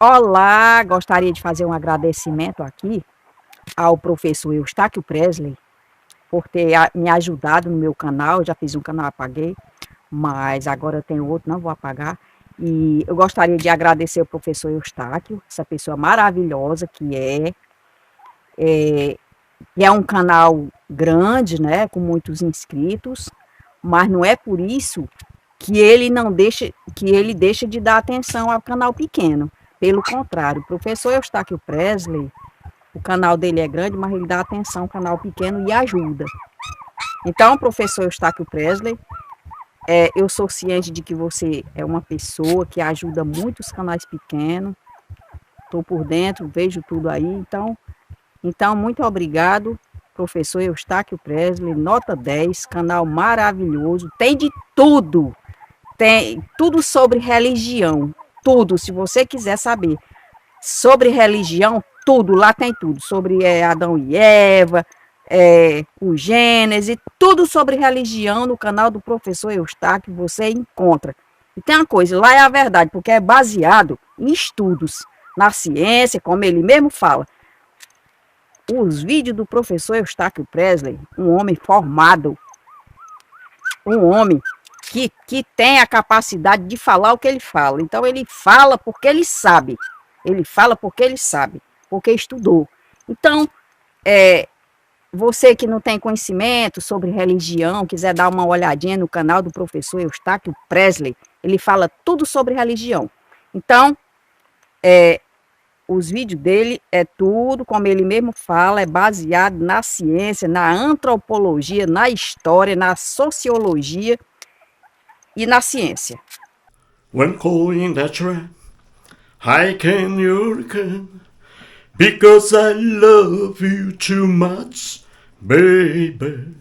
Olá, gostaria de fazer um agradecimento aqui ao professor Eustáquio Presley por ter me ajudado no meu canal. Eu já fiz um canal, apaguei, mas agora eu tenho outro, não vou apagar. E eu gostaria de agradecer ao professor Eustáquio, essa pessoa maravilhosa que é um canal grande, né, com muitos inscritos, mas não é por isso que ele deixa de dar atenção ao canal pequeno. Pelo contrário, o professor Eustáquio Presley, o canal dele é grande, mas ele dá atenção ao canal pequeno e ajuda. Então, professor Eustáquio Presley, eu sou ciente de que você é uma pessoa que ajuda muito os canais pequenos. Estou por dentro, vejo tudo aí. Então muito obrigado, professor Eustáquio Presley, nota 10, canal maravilhoso. Tem de tudo. Tem tudo sobre religião. Tudo, se você quiser saber sobre religião, tudo, lá tem tudo, sobre Adão e Eva, o Gênesis, tudo sobre religião no canal do professor Eustáquio você encontra. E tem uma coisa, lá é a verdade, porque é baseado em estudos, na ciência, como ele mesmo fala. Os vídeos do professor Eustáquio Presley, um homem formado, um homem que tem a capacidade de falar o que ele fala. Então ele fala porque ele sabe. Ele fala porque ele sabe, porque estudou. Então, você que não tem conhecimento sobre religião, quiser dar uma olhadinha no canal do professor Eustáquio Presley, ele fala tudo sobre religião. Então, os vídeos dele é tudo, como ele mesmo fala, é baseado na ciência, na antropologia, na história, na sociologia e na ciência. When calling that train, I can you can, because I love you too much, baby.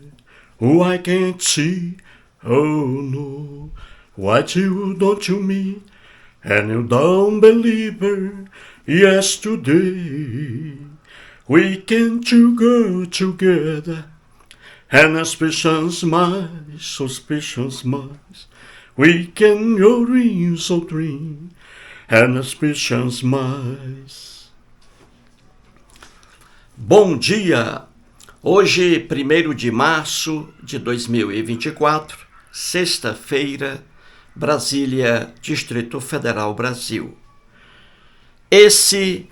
Oh, I can't see, oh no, what you don't to me, and you don't believe her. Yesterday, we can to go together, and suspicions minds. We can your dreams so dream, and suspicions minds. Bom dia! Hoje, 1º de março de 2024, sexta-feira, Brasília, Distrito Federal, Brasil. Esse,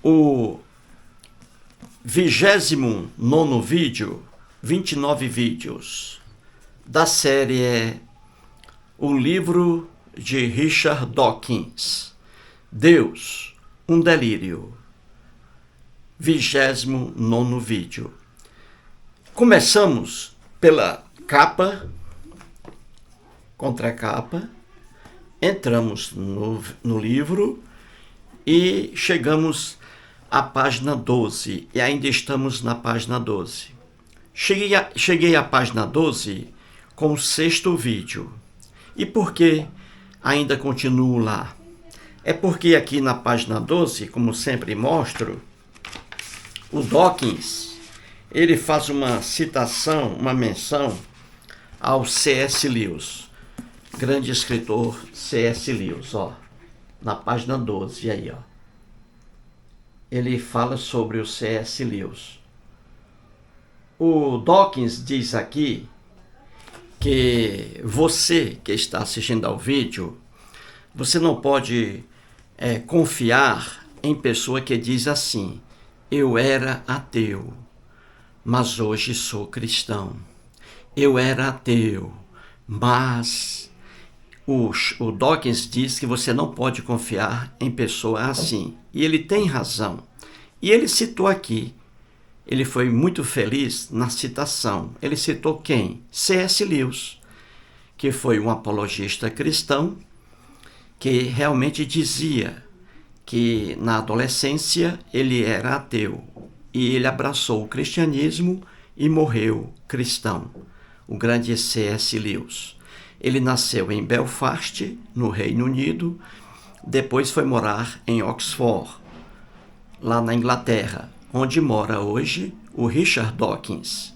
o 29º vídeo, 29 vídeos, da série O Livro de Richard Dawkins, Deus, um Delírio, 29º vídeo. Começamos pela capa, contracapa, entramos no livro e chegamos à página 12, e ainda estamos na página 12. Cheguei à página 12 com o 6º vídeo. E por que ainda continuo lá? É porque aqui na página 12, como sempre mostro, o Dawkins, ele faz uma citação, uma menção ao C.S. Lewis, grande escritor C.S. Lewis, ó, na página 12, aí, ó. Ele fala sobre o C.S. Lewis. O Dawkins diz aqui que você que está assistindo ao vídeo, você não pode confiar em pessoa que diz assim: eu era ateu, mas hoje sou cristão. Eu era ateu, mas o Dawkins diz que você não pode confiar em pessoa assim. E ele tem razão. E ele citou aqui, ele foi muito feliz na citação. Ele citou quem? C.S. Lewis, que foi um apologista cristão, que realmente dizia que na adolescência ele era ateu e ele abraçou o cristianismo e morreu cristão, o grande C.S. Lewis. Ele nasceu em Belfast, no Reino Unido, depois foi morar em Oxford, lá na Inglaterra, onde mora hoje o Richard Dawkins.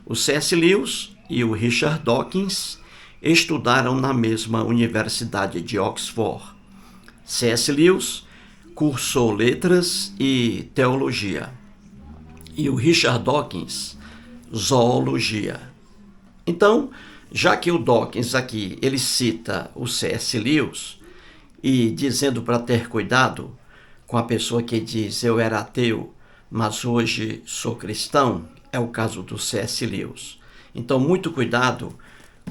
O C.S. Lewis e o Richard Dawkins estudaram na mesma Universidade de Oxford. C.S. Lewis cursou letras e teologia. E o Richard Dawkins, zoologia. Então, já que o Dawkins aqui, ele cita o C.S. Lewis, e dizendo para ter cuidado com a pessoa que diz eu era ateu, mas hoje sou cristão, é o caso do C.S. Lewis. Então, muito cuidado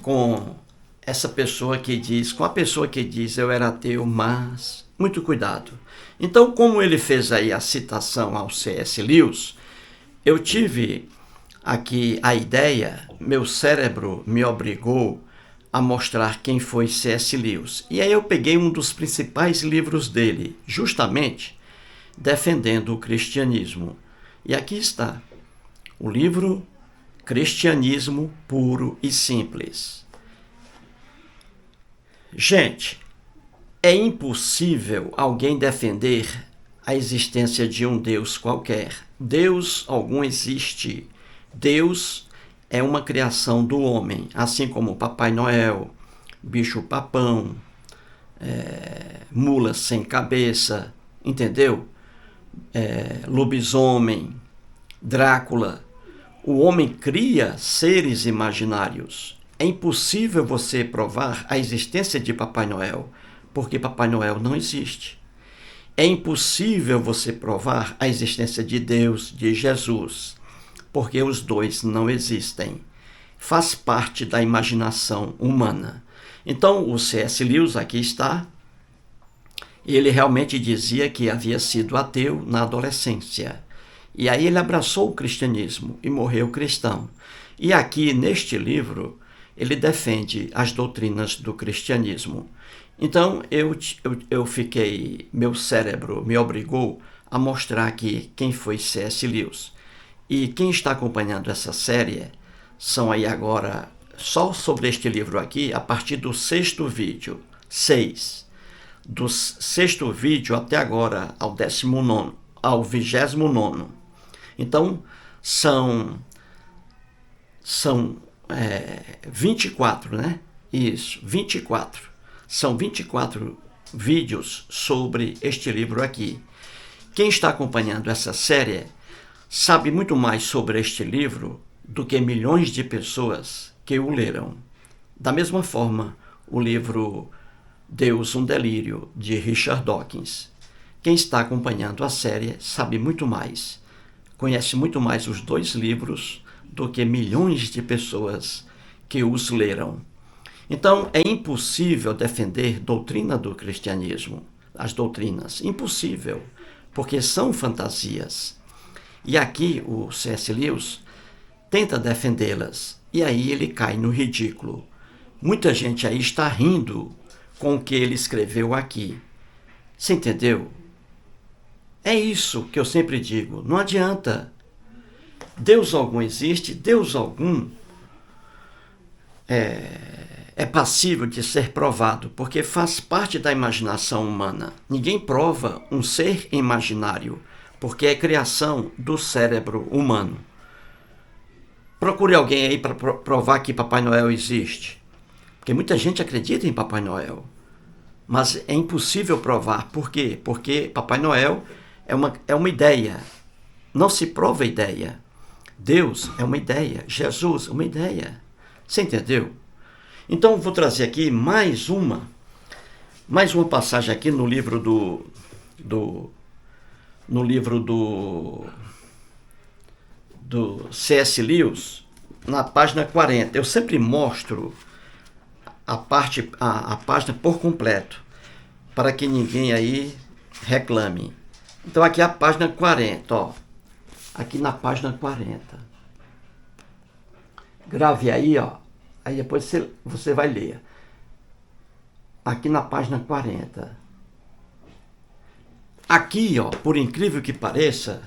com essa pessoa que diz, com a pessoa que diz eu era ateu, mas... Muito cuidado. Então, como ele fez aí a citação ao C.S. Lewis, eu tive aqui a ideia, meu cérebro me obrigou a mostrar quem foi C.S. Lewis. E aí eu peguei um dos principais livros dele, justamente defendendo o cristianismo. E aqui está, o livro Cristianismo Puro e Simples. Gente, é impossível alguém defender a existência de um Deus qualquer. Deus algum existe. Deus é uma criação do homem, assim como Papai Noel, bicho-papão, mula sem cabeça, entendeu? Lobisomem, Drácula. O homem cria seres imaginários. É impossível você provar a existência de Papai Noel, porque Papai Noel não existe. É impossível você provar a existência de Deus, de Jesus, porque os dois não existem. Faz parte da imaginação humana. Então, o C.S. Lewis aqui está. Ele realmente dizia que havia sido ateu na adolescência. E aí ele abraçou o cristianismo e morreu cristão. E aqui, neste livro, ele defende as doutrinas do cristianismo. Então, eu fiquei, meu cérebro me obrigou a mostrar aqui quem foi C.S. Lewis. E quem está acompanhando essa série são aí agora, só sobre este livro aqui, a partir do 6º vídeo, 6. Do 6º vídeo até agora ao 19º, ao 29º. Então, são 24, né? Isso, 24. São 24 vídeos sobre este livro aqui. Quem está acompanhando essa série sabe muito mais sobre este livro do que milhões de pessoas que o leram. Da mesma forma, o livro Deus, um Delírio, de Richard Dawkins. Quem está acompanhando a série sabe muito mais, conhece muito mais os dois livros do que milhões de pessoas que os leram. Então, é impossível defender doutrina do cristianismo, as doutrinas, impossível, porque são fantasias. E aqui o C.S. Lewis tenta defendê-las, e aí ele cai no ridículo. Muita gente aí está rindo com o que ele escreveu aqui. Você entendeu? É isso que eu sempre digo, não adianta. Deus algum existe, Deus algum é passível de ser provado, porque faz parte da imaginação humana. Ninguém prova um ser imaginário, porque é criação do cérebro humano. Procure alguém aí para provar que Papai Noel existe. Porque muita gente acredita em Papai Noel, mas é impossível provar. Por quê? Porque Papai Noel é uma ideia. Não se prova ideia. Deus é uma ideia. Jesus é uma ideia. Você entendeu? Então, vou trazer aqui mais uma passagem aqui no livro do C.S. Lewis, na página 40. Eu sempre mostro a página por completo, para que ninguém aí reclame. Então, aqui é a página 40, ó. Aqui na página 40. Grave aí, ó. Aí depois você vai ler. Aqui na página 40. Aqui, ó, por incrível que pareça,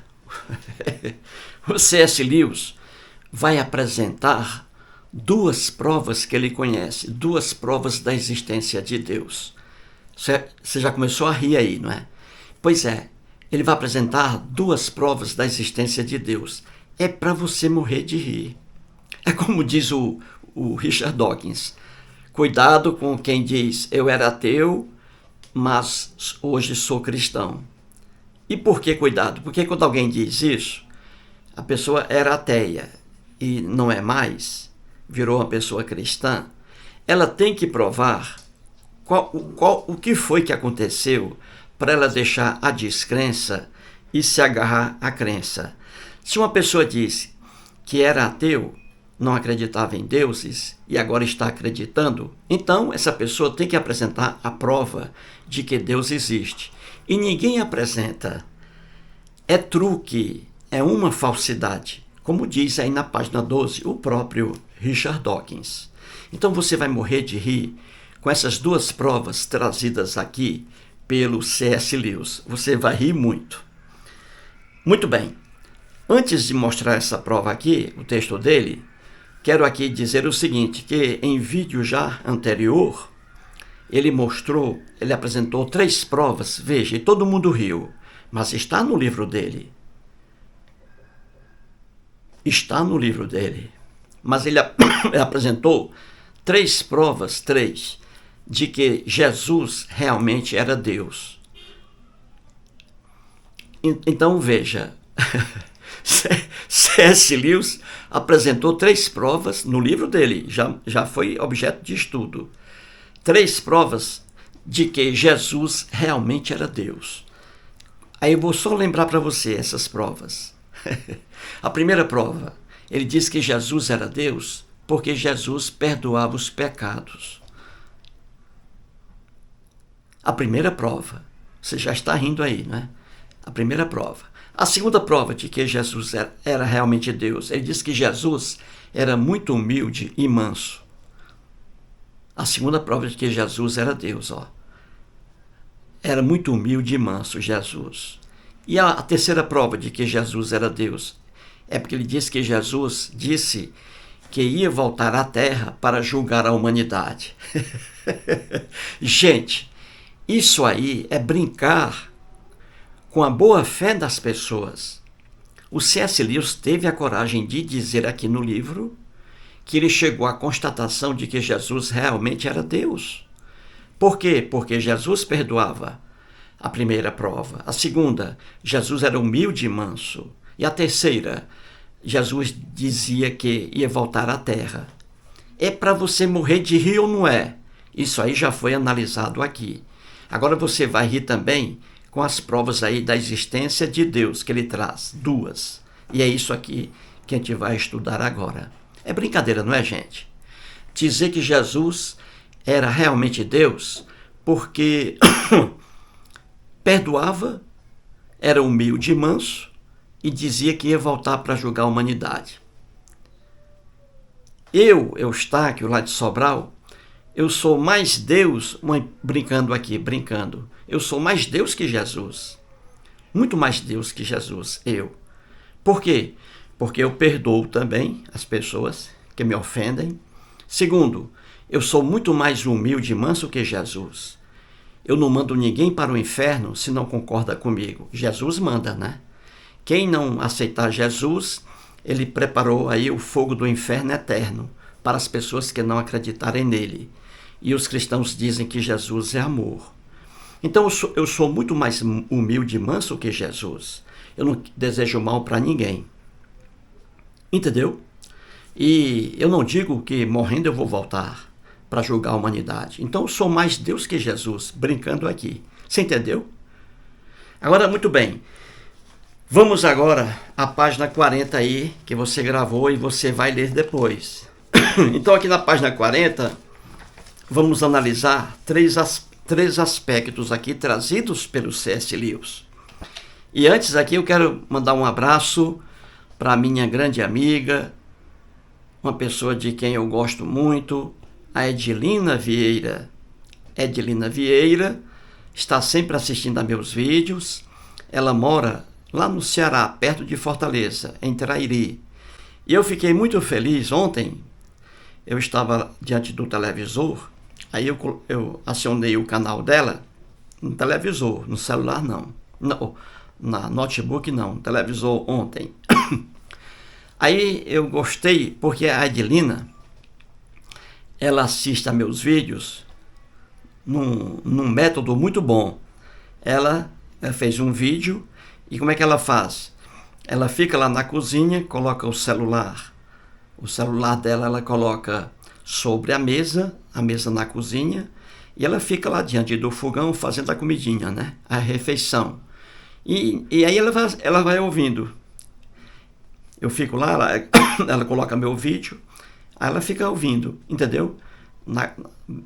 o C.S. Lewis vai apresentar duas provas que ele conhece, duas provas da existência de Deus. Você já começou a rir aí, não é? Pois é, ele vai apresentar duas provas da existência de Deus. É para você morrer de rir. É como diz o Richard Dawkins: cuidado com quem diz eu era ateu, mas hoje sou cristão. E por que cuidado? Porque quando alguém diz isso, a pessoa era ateia e não é mais, virou uma pessoa cristã, ela tem que provar o que foi que aconteceu para ela deixar a descrença e se agarrar à crença. Se uma pessoa diz que era ateu, não acreditava em deuses e agora está acreditando, então essa pessoa tem que apresentar a prova de que Deus existe. E ninguém apresenta. É truque, é uma falsidade, como diz aí na página 12 o próprio Richard Dawkins. Então você vai morrer de rir com essas duas provas trazidas aqui pelo C.S. Lewis. Você vai rir muito. Muito bem. Antes de mostrar essa prova aqui, o texto dele, quero aqui dizer o seguinte, que em vídeo já anterior, ele apresentou 3 provas, veja, e todo mundo riu, mas está no livro dele. Está no livro dele. Mas ele apresentou 3 provas, 3, de que Jesus realmente era Deus. Então veja, C.S. Lewis apresentou 3 provas no livro dele, já foi objeto de estudo. 3 provas de que Jesus realmente era Deus. Aí eu vou só lembrar para você essas provas. A primeira prova, ele diz que Jesus era Deus porque Jesus perdoava os pecados. A primeira prova, você já está rindo aí, né? A primeira prova. A segunda prova de que Jesus era realmente Deus, ele diz que Jesus era muito humilde e manso. A segunda prova de que Jesus era Deus, ó. Era muito humilde e manso, Jesus. E a terceira prova de que Jesus era Deus é porque ele diz que Jesus disse que ia voltar à Terra para julgar a humanidade. Gente, isso aí é brincar com a boa fé das pessoas. O C.S. Lewis teve a coragem de dizer aqui no livro que ele chegou à constatação de que Jesus realmente era Deus. Por quê? Porque Jesus perdoava. A primeira prova. A segunda, Jesus era humilde e manso. E a terceira, Jesus dizia que ia voltar à Terra. É para você morrer de rir ou não é? Isso aí já foi analisado aqui. Agora você vai rir também com as provas aí da existência de Deus que ele traz, 2. E é isso aqui que a gente vai estudar agora. É brincadeira, não é, gente? Dizer que Jesus era realmente Deus porque perdoava, era humilde e manso e dizia que ia voltar para julgar a humanidade. Eustáquio, lá de Sobral, eu sou mais Deus, brincando, eu sou mais Deus que Jesus. Muito mais Deus que Jesus, eu. Por quê? Porque eu perdoo também as pessoas que me ofendem. Segundo, eu sou muito mais humilde e manso que Jesus. Eu não mando ninguém para o inferno se não concorda comigo. Jesus manda, né? Quem não aceitar Jesus, ele preparou aí o fogo do inferno eterno para as pessoas que não acreditarem nele. E os cristãos dizem que Jesus é amor. Então eu sou muito mais humilde e manso que Jesus. Eu não desejo mal para ninguém. Entendeu? E eu não digo que morrendo eu vou voltar para julgar a humanidade. Então eu sou mais Deus que Jesus, brincando aqui. Você entendeu? Agora, muito bem. Vamos agora à página 40 aí, que você gravou e você vai ler depois. Então aqui na página 40, vamos analisar três aspectos aqui trazidos pelo C.S. Lewis. E antes aqui eu quero mandar um abraço para minha grande amiga, uma pessoa de quem eu gosto muito, a Edilina Vieira. Edilina Vieira está sempre assistindo a meus vídeos. Ela mora lá no Ceará, perto de Fortaleza, em Trairi. E eu fiquei muito feliz ontem. Eu estava diante do televisor, aí eu acionei o canal dela no televisor, no celular não, na notebook não, televisor ontem. Aí eu gostei porque a Edilina, ela assiste a meus vídeos num método muito bom. Ela fez um vídeo E como é que ela faz? Ela fica lá na cozinha, coloca o celular. O celular dela ela coloca sobre a mesa na cozinha, e ela fica lá diante do fogão fazendo a comidinha, né? A refeição. E aí ela vai ouvindo. Eu fico lá, ela coloca meu vídeo, aí ela fica ouvindo, entendeu?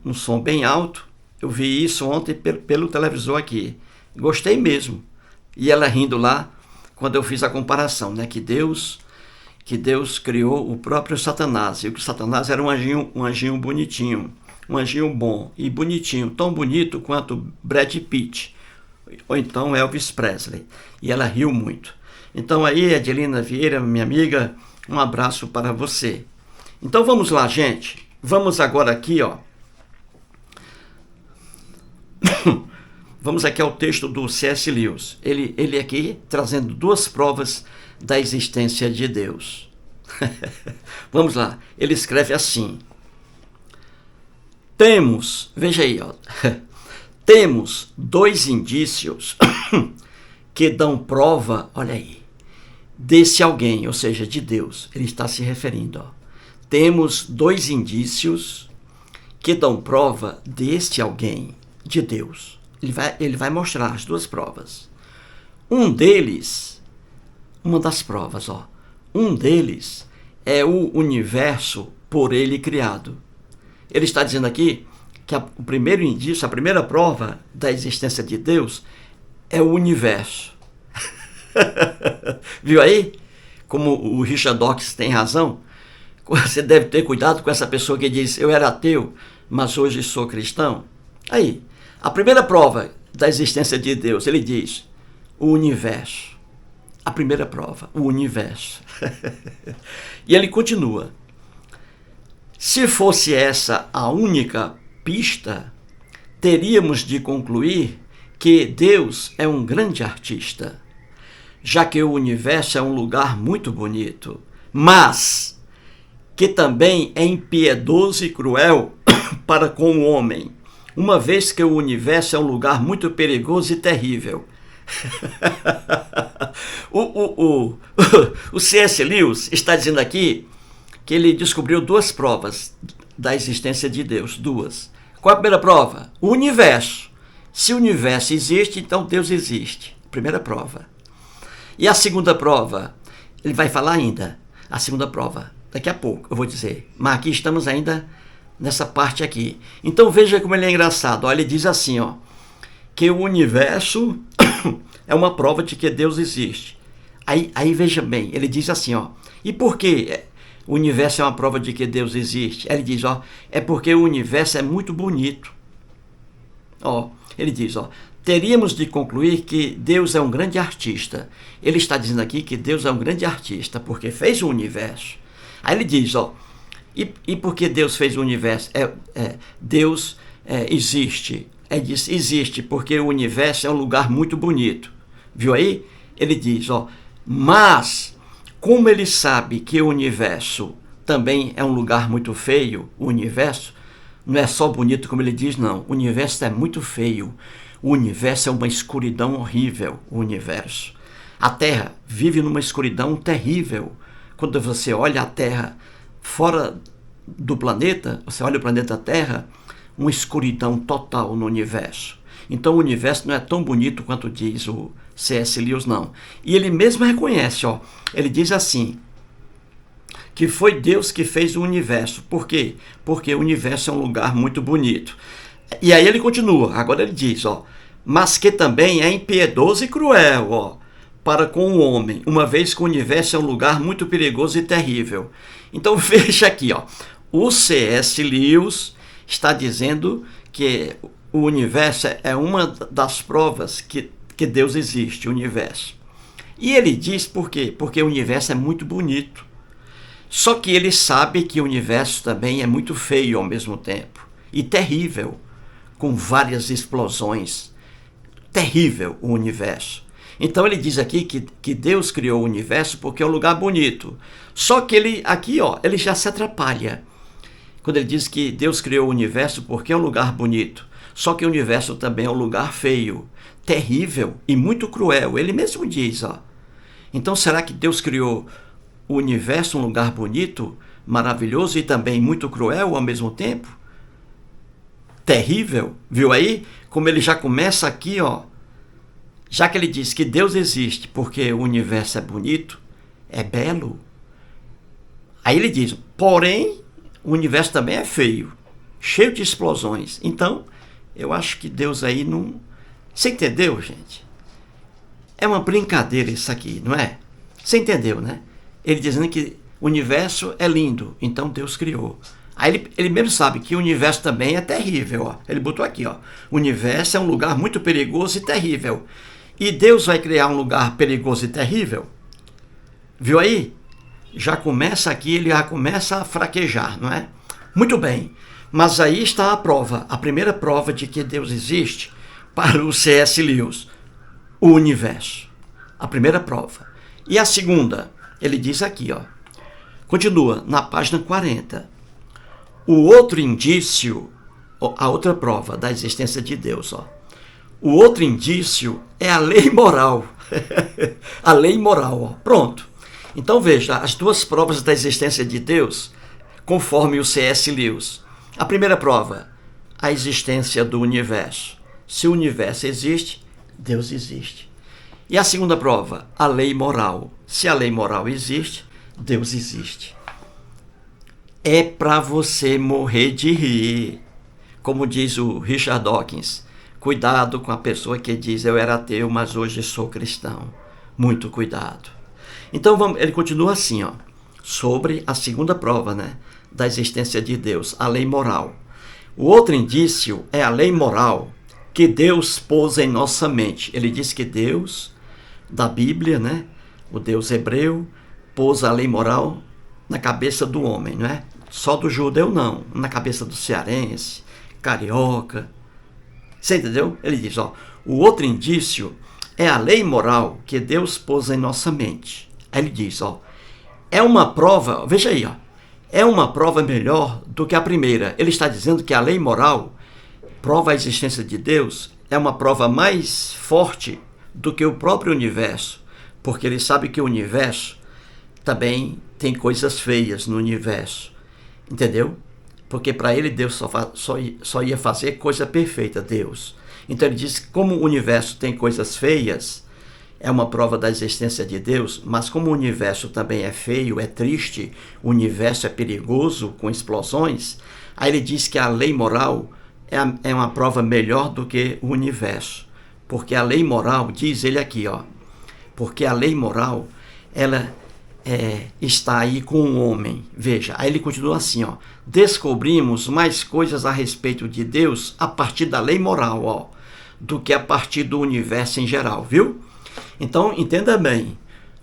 Um som bem alto. Eu vi isso ontem pelo televisor aqui. Gostei mesmo. E ela rindo lá, quando eu fiz a comparação, né? Que Deus criou o próprio Satanás. E o Satanás era um anjinho bonitinho, um anjinho bom e bonitinho, tão bonito quanto Brad Pitt, ou então Elvis Presley. E ela riu muito. Então aí, Adelina Vieira, minha amiga, um abraço para você. Então vamos lá, gente. Vamos agora aqui, ó. Vamos aqui ao texto do C.S. Lewis. Ele aqui trazendo duas provas da existência de Deus. Vamos lá. Ele escreve assim. Veja aí, ó. Temos dois indícios que dão prova, olha aí, desse alguém, ou seja, de Deus. Ele está se referindo, ó. Temos dois indícios que dão prova deste alguém, de Deus. Ele vai mostrar as duas provas. Um deles, uma das provas, ó. Um deles é o universo por ele criado. Ele está dizendo aqui que o primeiro indício, a primeira prova da existência de Deus é o universo. Viu aí? Como o Richard Dawkins tem razão. Você deve ter cuidado com essa pessoa que diz, eu era ateu, mas hoje sou cristão. Aí, a primeira prova da existência de Deus, ele diz, o universo. A primeira prova, o universo. E ele continua. Se fosse essa a única pista, teríamos de concluir que Deus é um grande artista, já que o universo é um lugar muito bonito, mas que também é impiedoso e cruel para com o homem, uma vez que o universo é um lugar muito perigoso e terrível. O C.S. Lewis está dizendo aqui que ele descobriu duas provas da existência de Deus, duas. Qual é a primeira prova? O universo. Se o universo existe, então Deus existe. Primeira prova. E a segunda prova, ele vai falar ainda, a segunda prova, daqui a pouco eu vou dizer, mas aqui estamos ainda nessa parte aqui. Então veja como ele é engraçado, ó, ele diz assim, ó, que o universo é uma prova de que Deus existe. Aí veja bem, ele diz assim, ó, e por que o universo é uma prova de que Deus existe? Aí ele diz, ó, é porque o universo é muito bonito. Ó, ele diz, ó, teríamos de concluir que Deus é um grande artista. Ele está dizendo aqui que Deus é um grande artista porque fez o universo. Aí ele diz, ó, e por que Deus fez o universo? Deus existe. Ele diz, existe porque o universo é um lugar muito bonito. Viu aí? Ele diz, ó, mas como ele sabe que o universo também é um lugar muito feio, o universo não é só bonito como ele diz, não. O universo é muito feio. O universo é uma escuridão horrível, o universo. A Terra vive numa escuridão terrível. Quando você olha a Terra fora do planeta, você olha o planeta Terra, uma escuridão total no universo. Então o universo não é tão bonito quanto diz o C.S. Lewis, não. E ele mesmo reconhece, ó, ele diz assim, que foi Deus que fez o universo. Por quê? Porque o universo é um lugar muito bonito. E aí ele continua, agora ele diz, ó, mas que também é impiedoso e cruel, ó, para com o homem, uma vez que o universo é um lugar muito perigoso e terrível. Então veja aqui, ó, o C.S. Lewis está dizendo que o universo é uma das provas que Deus existe, o universo. E ele diz por quê? Porque o universo é muito bonito. Só que ele sabe que o universo também é muito feio ao mesmo tempo e terrível, com várias explosões. Terrível o universo. Então ele diz aqui que Deus criou o universo porque é um lugar bonito. Só que ele aqui, ó, ele já se atrapalha. Quando ele diz que Deus criou o universo porque é um lugar bonito. Só que o universo também é um lugar feio, terrível e muito cruel. Ele mesmo diz, ó. Então, será que Deus criou o universo um lugar bonito, maravilhoso e também muito cruel ao mesmo tempo? Terrível, viu aí? Como ele já começa aqui, ó. Já que ele diz que Deus existe porque o universo é bonito, é belo. Aí ele diz, porém, o universo também é feio, cheio de explosões. Então, eu acho que Deus aí não... Você entendeu, gente? É uma brincadeira isso aqui, não é? Você entendeu, né? Ele dizendo que o universo é lindo, então Deus criou. Aí ele mesmo sabe que o universo também é terrível, ó. Ele botou aqui, ó. O universo é um lugar muito perigoso e terrível. E Deus vai criar um lugar perigoso e terrível? Viu aí? Já começa aqui, ele já começa a fraquejar, não é? Muito bem. Mas aí está a prova, a primeira prova de que Deus existe para o C.S. Lewis. O universo. A primeira prova. E a segunda, ele diz aqui, ó. Continua na página 40. O outro indício, a outra prova da existência de Deus, ó. O outro indício é a lei moral. A lei moral, ó. Pronto. Então veja, as duas provas da existência de Deus, conforme o C.S. Lewis. A primeira prova, a existência do universo. Se o universo existe, Deus existe. E a segunda prova, a lei moral. Se a lei moral existe, Deus existe. É para você morrer de rir. Como diz o Richard Dawkins, cuidado com a pessoa que diz eu era ateu, mas hoje sou cristão. Muito cuidado. Então ele continua assim, ó, sobre a segunda prova, né, da existência de Deus, a lei moral. O outro indício é a lei moral que Deus pôs em nossa mente. Ele diz que Deus, da Bíblia, né, o Deus hebreu, pôs a lei moral na cabeça do homem, não é? Só do judeu não, na cabeça do cearense, carioca. Você entendeu? Ele diz, ó, o outro indício é a lei moral que Deus pôs em nossa mente. Aí ele diz, ó, é uma prova, veja aí, ó, é uma prova melhor do que a primeira. Ele está dizendo que a lei moral prova a existência de Deus, é uma prova mais forte do que o próprio universo, porque ele sabe que o universo também tem coisas feias no universo, entendeu? Porque para ele Deus só ia fazer coisa perfeita, Deus. Então ele diz que como o universo tem coisas feias, é uma prova da existência de Deus, mas como o universo também é feio, é triste, o universo é perigoso, com explosões, aí ele diz que a lei moral é uma prova melhor do que o universo. Porque a lei moral, diz ele aqui, ó, porque a lei moral, ela está aí com o homem. Veja, aí ele continua assim, ó, descobrimos mais coisas a respeito de Deus a partir da lei moral, ó, do que a partir do universo em geral, viu? Então, entenda bem,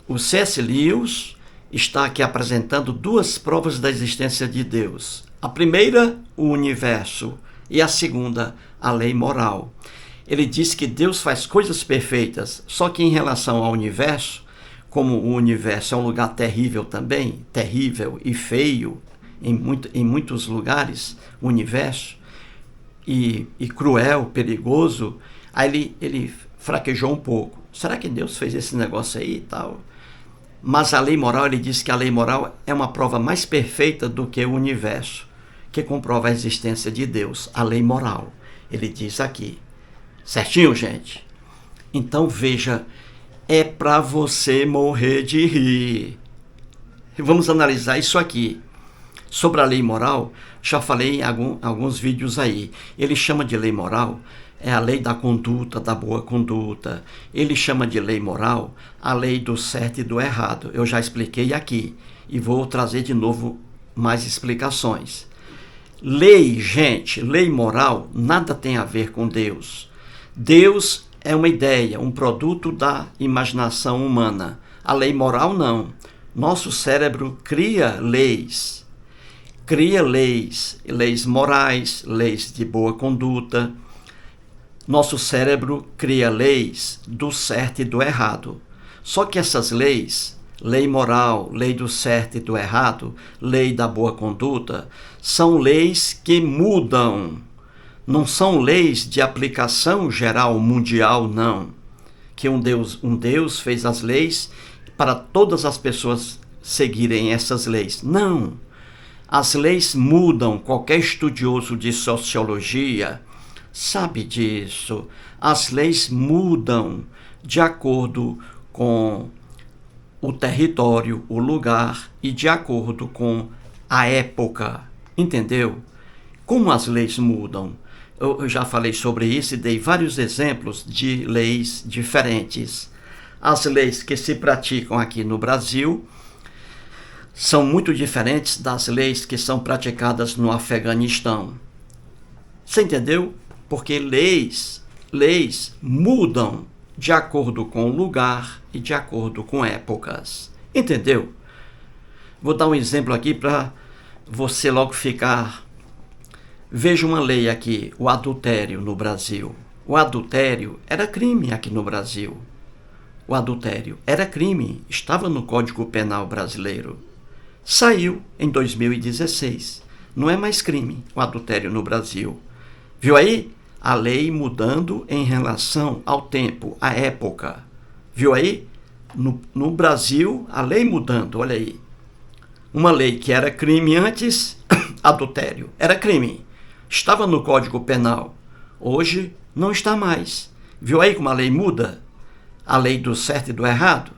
o C.S. Lewis está aqui apresentando duas provas da existência de Deus. A primeira, o universo, e a segunda, a lei moral. Ele diz que Deus faz coisas perfeitas, só que em relação ao universo, como o universo é um lugar terrível também, terrível e feio em muitos lugares, o universo, e cruel, perigoso, aí ele fraquejou um pouco. Será que Deus fez esse negócio aí e tal? Mas a lei moral, ele diz que a lei moral é uma prova mais perfeita do que o universo, que comprova a existência de Deus, a lei moral. Ele diz aqui. Certinho, gente? Então veja, é para você morrer de rir. Vamos analisar isso aqui. Sobre a lei moral, já falei em alguns vídeos aí. Ele chama de lei moral é a lei da conduta, da boa conduta. Ele chama de lei moral a lei do certo e do errado. Eu já expliquei aqui e vou trazer de novo mais explicações. Lei, gente, lei moral, nada tem a ver com Deus. Deus é uma ideia, um produto da imaginação humana. A lei moral não. Nosso cérebro cria leis. Cria leis morais, leis de boa conduta. Nosso cérebro cria leis do certo e do errado. Só que essas leis, lei moral, lei do certo e do errado, lei da boa conduta, são leis que mudam. Não são leis de aplicação geral mundial, não. Que um Deus fez as leis para todas as pessoas seguirem essas leis. Não. As leis mudam. Qualquer estudioso de sociologia sabe disso. As leis mudam de acordo com o território, o lugar e de acordo com a época. Entendeu? Como as leis mudam? Eu já falei sobre isso e dei vários exemplos de leis diferentes. As leis que se praticam aqui no Brasil são muito diferentes das leis que são praticadas no Afeganistão. Você entendeu? Porque leis mudam de acordo com o lugar e de acordo com épocas. Entendeu? Vou dar um exemplo aqui para você logo ficar. Veja uma lei aqui, o adultério no Brasil. O adultério era crime aqui no Brasil. O adultério era crime, estava no Código Penal brasileiro. Saiu em 2016. Não é mais crime o adultério no Brasil. Viu aí? A lei mudando em relação ao tempo, à época. Viu aí? No Brasil, a lei mudando, olha aí. Uma lei que era crime antes, adultério, era crime. Estava no Código Penal. Hoje não está mais. Viu aí como a lei muda? A lei do certo e do errado?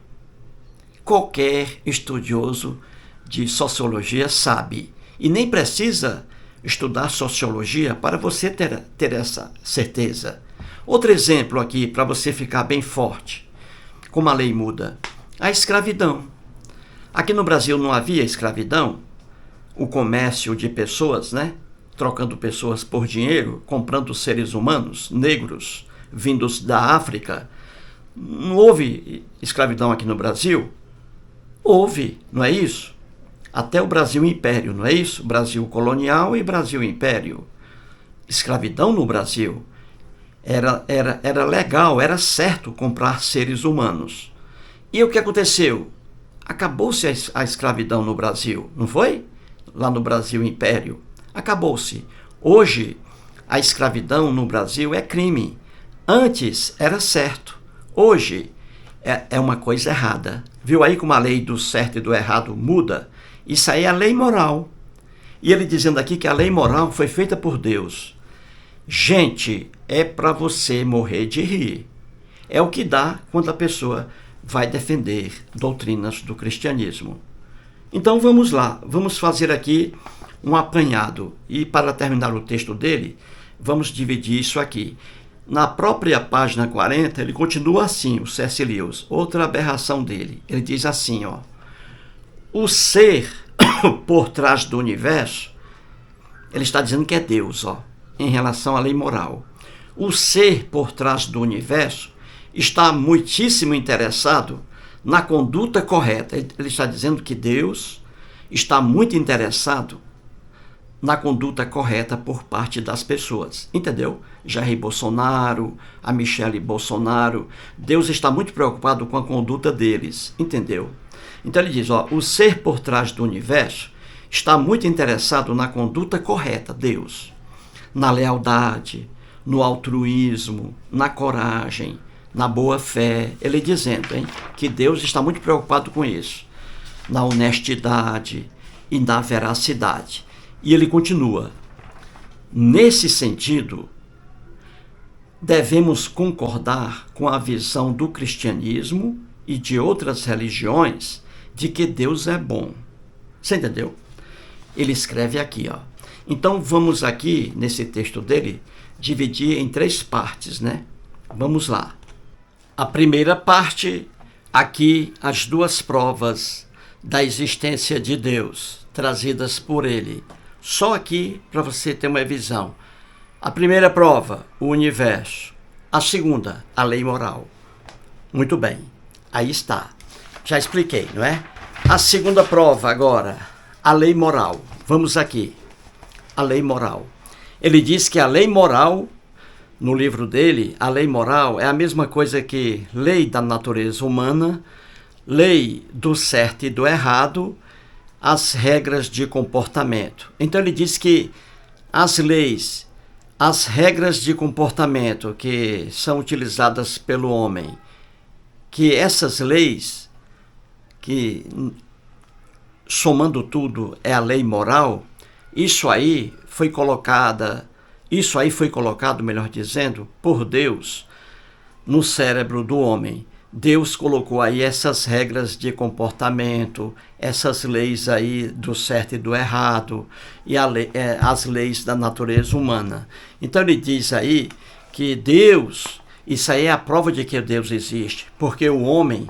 Qualquer estudioso de sociologia sabe. E nem precisa estudar sociologia para você ter essa certeza. Outro exemplo aqui, para você ficar bem forte. Como a lei muda? A escravidão. Aqui no Brasil não havia escravidão? O comércio de pessoas, né? Trocando pessoas por dinheiro, comprando seres humanos, negros, vindos da África. Não houve escravidão aqui no Brasil? Houve, não é isso? Até o Brasil Império, não é isso? Brasil colonial e Brasil Império. Escravidão no Brasil. Era legal, era certo comprar seres humanos. E o que aconteceu? Acabou-se a escravidão no Brasil, não foi? Lá no Brasil Império. Acabou-se. Hoje, a escravidão no Brasil é crime. Antes era certo. Hoje é uma coisa errada. Viu aí como a lei do certo e do errado muda? Isso aí é a lei moral. E ele dizendo aqui que a lei moral foi feita por Deus. Gente, é para você morrer de rir. É o que dá quando a pessoa vai defender doutrinas do cristianismo. Então vamos lá, vamos fazer aqui um apanhado. E para terminar o texto dele, vamos dividir isso aqui. Na própria página 40, ele continua assim, o C.S. Lewis, outra aberração dele. Ele diz assim, ó: o ser por trás do universo, ele está dizendo que é Deus, ó, em relação à lei moral. O ser por trás do universo está muitíssimo interessado na conduta correta. Ele está dizendo que Deus está muito interessado na conduta correta por parte das pessoas. Entendeu? Jair Bolsonaro, a Michele Bolsonaro. Deus está muito preocupado com a conduta deles. Entendeu? Então ele diz, ó, o ser por trás do universo está muito interessado na conduta correta, Deus. Na lealdade, no altruísmo, na coragem, na boa fé. Ele dizendo, que Deus está muito preocupado com isso. Na honestidade e na veracidade. E ele continua: nesse sentido, devemos concordar com a visão do cristianismo e de outras religiões de que Deus é bom. Você entendeu? Ele escreve aqui, ó. Então vamos aqui, nesse texto dele, dividir em 3 partes, né? Vamos lá. A primeira parte, aqui as 2 provas da existência de Deus, trazidas por ele. Só aqui para você ter uma visão. A primeira prova, o universo. A segunda, a lei moral. Muito bem, aí está. Já expliquei, não é? A segunda prova agora, a lei moral. Vamos aqui. A lei moral. Ele diz que a lei moral, no livro dele, a lei moral é a mesma coisa que lei da natureza humana, lei do certo e do errado, as regras de comportamento. Então ele diz que as leis as regras de comportamento que são utilizadas pelo homem, que essas leis, que somando tudo é a lei moral, isso aí foi colocado, melhor dizendo, por Deus no cérebro do homem. Deus colocou aí essas regras de comportamento, essas leis aí do certo e do errado, e as leis da natureza humana. Então ele diz aí que Deus, isso aí é a prova de que Deus existe, porque o homem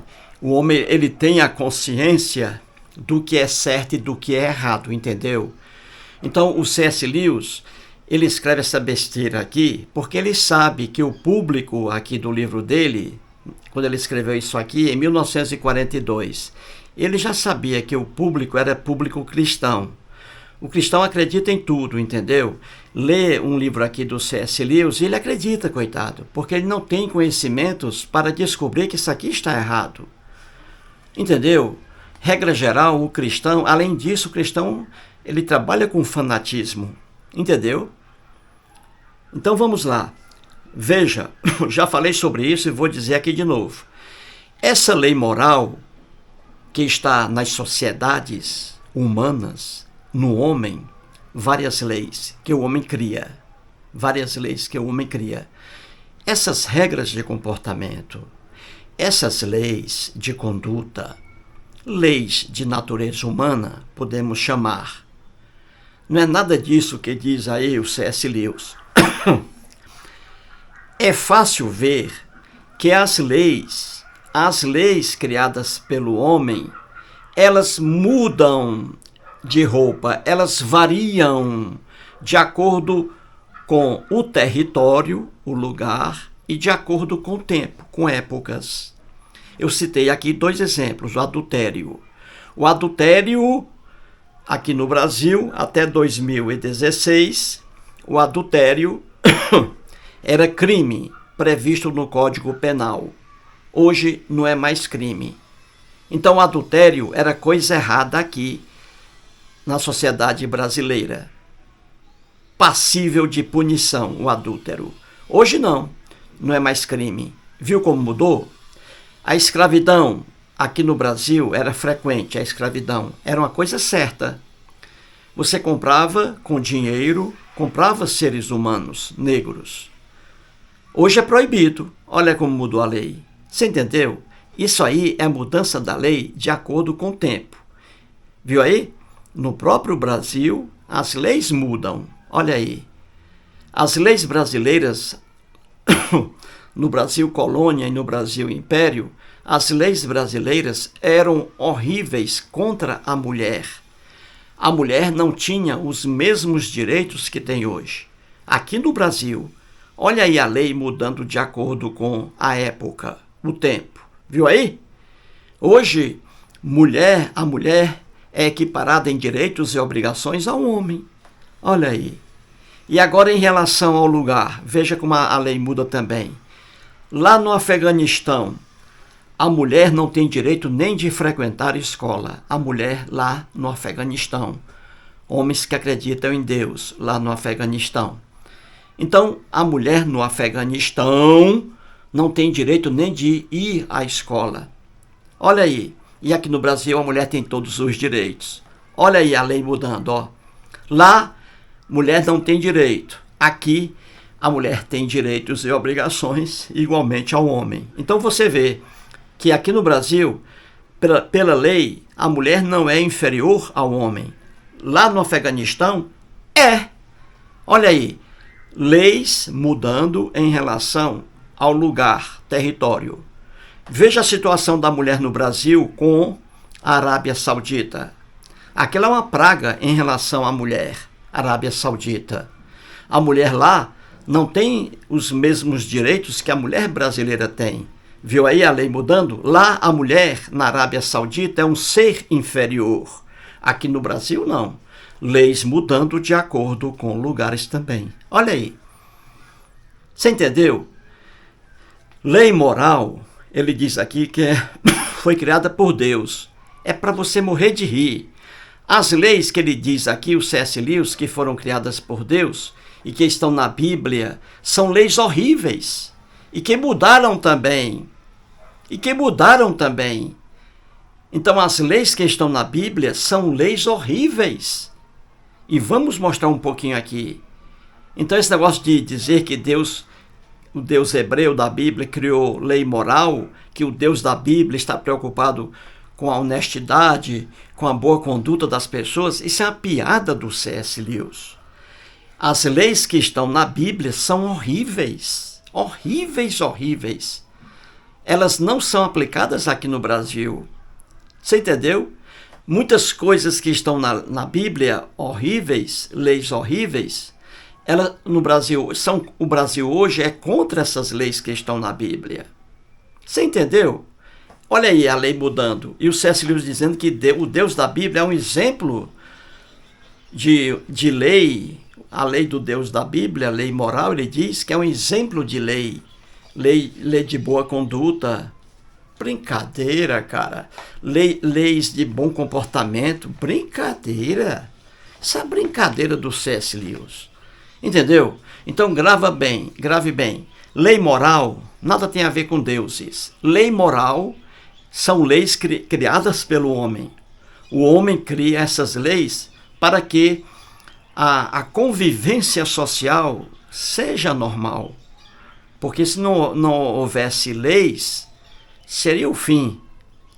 ele tem a consciência do que é certo e do que é errado, entendeu? Então o C.S. Lewis, ele escreve essa besteira aqui porque ele sabe que o público aqui do livro dele, quando ele escreveu isso aqui em 1942, ele já sabia que o público era público cristão. O cristão acredita em tudo, entendeu? Lê um livro aqui do C.S. Lewis e ele acredita, coitado, porque ele não tem conhecimentos para descobrir que isso aqui está errado. Entendeu? Regra geral, o cristão, além disso, o cristão, ele trabalha com fanatismo, entendeu? Então vamos lá. Veja, já falei sobre isso e vou dizer aqui de novo. Essa lei moral que está nas sociedades humanas, no homem, várias leis que o homem cria. Essas regras de comportamento, essas leis de conduta, leis de natureza humana, podemos chamar. Não é nada disso que diz aí o C.S. Lewis. É fácil ver que as leis criadas pelo homem, elas mudam de roupa, elas variam de acordo com o território, o lugar, e de acordo com o tempo, com épocas. Eu citei aqui 2 exemplos, o adultério. O adultério, aqui no Brasil, até 2016, o adultério era crime previsto no Código Penal. Hoje não é mais crime. Então o adultério era coisa errada aqui na sociedade brasileira. Passível de punição, o adúltero. Hoje não é mais crime. Viu como mudou? A escravidão aqui no Brasil era frequente, a escravidão era uma coisa certa. Você comprava com dinheiro, comprava seres humanos negros. Hoje é proibido. Olha como mudou a lei. Você entendeu? Isso aí é mudança da lei de acordo com o tempo. Viu aí? No próprio Brasil, as leis mudam. Olha aí. As leis brasileiras, no Brasil colônia e no Brasil império, as leis brasileiras eram horríveis contra a mulher. A mulher não tinha os mesmos direitos que tem hoje. Aqui no Brasil, olha aí a lei mudando de acordo com a época, o tempo. Viu aí? Hoje, a mulher é equiparada em direitos e obrigações ao homem. Olha aí. E agora em relação ao lugar, veja como a lei muda também. Lá no Afeganistão, a mulher não tem direito nem de frequentar escola. A mulher lá no Afeganistão. Homens que acreditam em Deus lá no Afeganistão. Então, a mulher no Afeganistão não tem direito nem de ir à escola. Olha aí. E aqui no Brasil a mulher tem todos os direitos. Olha aí a lei mudando, ó. Lá, mulher não tem direito. Aqui, a mulher tem direitos e obrigações igualmente ao homem. Então você vê que aqui no Brasil, pela lei, a mulher não é inferior ao homem. Lá no Afeganistão, é. Olha aí. Leis mudando em relação ao lugar, território. Veja a situação da mulher no Brasil com a Arábia Saudita. Aquela é uma praga em relação à mulher, Arábia Saudita. A mulher lá não tem os mesmos direitos que a mulher brasileira tem. Viu aí a lei mudando? Lá a mulher na Arábia Saudita é um ser inferior. Aqui no Brasil não. Leis mudando de acordo com lugares também. Olha aí. Você entendeu? Lei moral, ele diz aqui que foi criada por Deus. É para você morrer de rir. As leis que ele diz aqui, o C.S. Lewis, que foram criadas por Deus, e que estão na Bíblia são leis horríveis e que mudaram também. Então, as leis que estão na Bíblia são leis horríveis. E vamos mostrar um pouquinho aqui. Então, esse negócio de dizer que Deus, o Deus hebreu da Bíblia, criou lei moral, que o Deus da Bíblia está preocupado com a honestidade, com a boa conduta das pessoas, isso é uma piada do C.S. Lewis. As leis que estão na Bíblia são horríveis. Horríveis. Elas não são aplicadas aqui no Brasil. Você entendeu? Muitas coisas que estão na Bíblia horríveis, leis horríveis, no Brasil, o Brasil hoje é contra essas leis que estão na Bíblia. Você entendeu? Olha aí a lei mudando. E o C.S. Lewis dizendo que o Deus da Bíblia é um exemplo de lei. A lei do Deus da Bíblia, a lei moral, ele diz que é um exemplo de lei de boa conduta. Brincadeira, cara. Leis de bom comportamento. Brincadeira. Essa é a brincadeira do C.S. Lewis. Entendeu? Então grave bem. Lei moral nada tem a ver com deuses. Lei moral são leis criadas pelo homem. O homem cria essas leis para que a convivência social seja normal. Porque se não houvesse leis, seria o fim.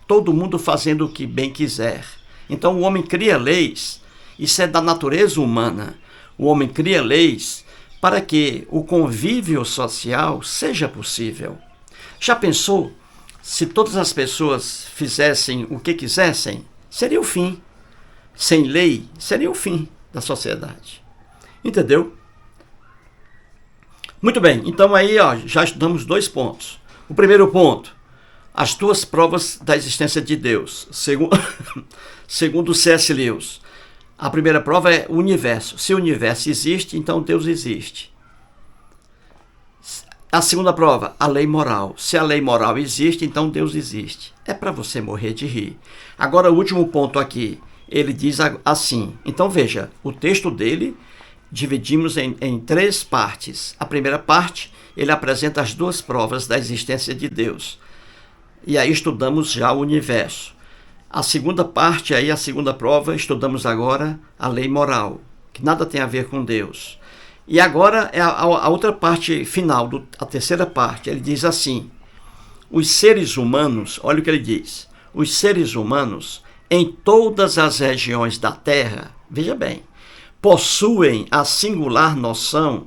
Todo mundo fazendo o que bem quiser. Então o homem cria leis. Isso é da natureza humana. O homem cria leis para que o convívio social seja possível. Já pensou se todas as pessoas fizessem o que quisessem? Seria o fim. Sem lei, seria o fim da sociedade. Entendeu? Muito bem, então aí já estudamos 2 pontos. O primeiro ponto, as 2 provas da existência de Deus, segundo C.S. Lewis. A primeira prova é o universo. Se o universo existe, então Deus existe. A segunda prova, a lei moral. Se a lei moral existe, então Deus existe. É para você morrer de rir. Agora, o último ponto aqui, ele diz assim. Então, veja, o texto dele dividimos em 3 partes. A primeira parte, ele apresenta as 2 provas da existência de Deus. E aí estudamos já o universo. A segunda parte, a segunda prova, estudamos agora a lei moral, que nada tem a ver com Deus. E agora é a outra parte final, a terceira parte. Ele diz assim, os seres humanos, olha o que ele diz, os seres humanos em todas as regiões da Terra, veja bem, possuem a singular noção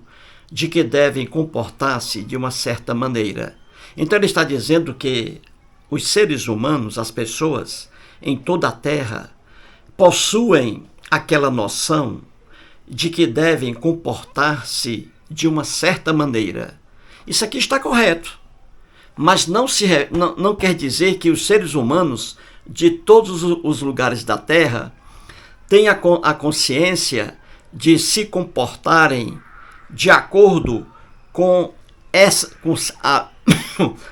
de que devem comportar-se de uma certa maneira. Então ele está dizendo que os seres humanos, as pessoas em toda a Terra, possuem aquela noção de que devem comportar-se de uma certa maneira. Isso aqui está correto, mas não quer dizer que os seres humanos de todos os lugares da Terra têm a consciência de se comportarem de acordo